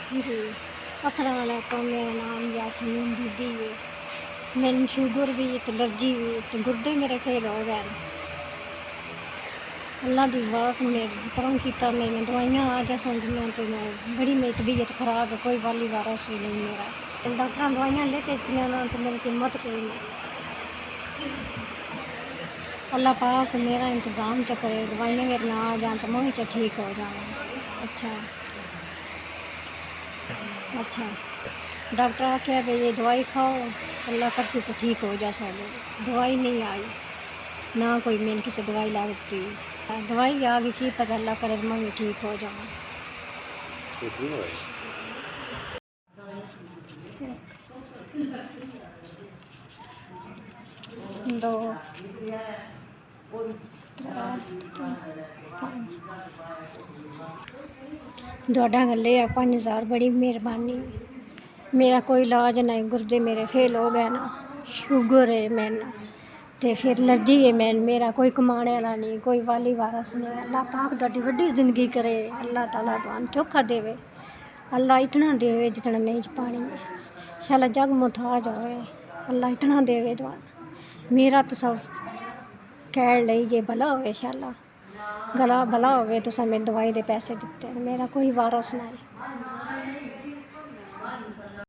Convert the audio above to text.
जी, अस्सलाम वालेकुम। मेरा नाम यास्मीन बीबी है। मैंने शुगर भी तो एलर्जी भी तो गुर्दे मेरे फेल हो गए। अल्लाह दी बात मेरे करम कीता मैंने दवाइयां आज समझियां तो मैं बड़ी मेरी तबीयत खराब है, कोई वाली वारस भी नहीं मेरा। डॉक्टर दवाइयां लेके इतनी ना तो मेरी हिम्मत कोई नहीं। अल्लाह पाक मेरा इंतज़ाम तो करे, दवाइयां मेरे ना आ जान तो मैं तो ठीक हो जाऊँ। अच्छा अच्छा, डॉक्टर आख्या भाई ये दवाई खाओ, अल्लाह करसी तो ठीक हो जा सारे। दवाई नहीं आई, ना कोई मैंने किसी दवाई लागती। दवाई आ गई की पता अल्लाह करे मैं भी ठीक हो जाऊँ। दो दौड़ा गले 5,000 बड़ी मेहरबानी। मेरा कोई इलाज नहीं, गुर्दे मेरे फेल हो गए ना, शुगर है मैंने ते फिर एलर्जी है मेरा कोई कमाने वाला नहीं, कोई वाली वारस नहीं। अल्लाह पाक तुहाडी वड्डी जिंदगी करे, अल्लाह ताला तुहानू चोखा देवे, अल्लाह इतना देवे जितना नहीं पानी में शाला जग मुथाज होए, अल्लाह इतना देवे तुहानू। मेरा तो सब कैड़ लेइए भला होवे शाला, गला भला होवे तुसां मैनू दवाई दे पैसे दित्ते, मेरा कोई वारस नहीं।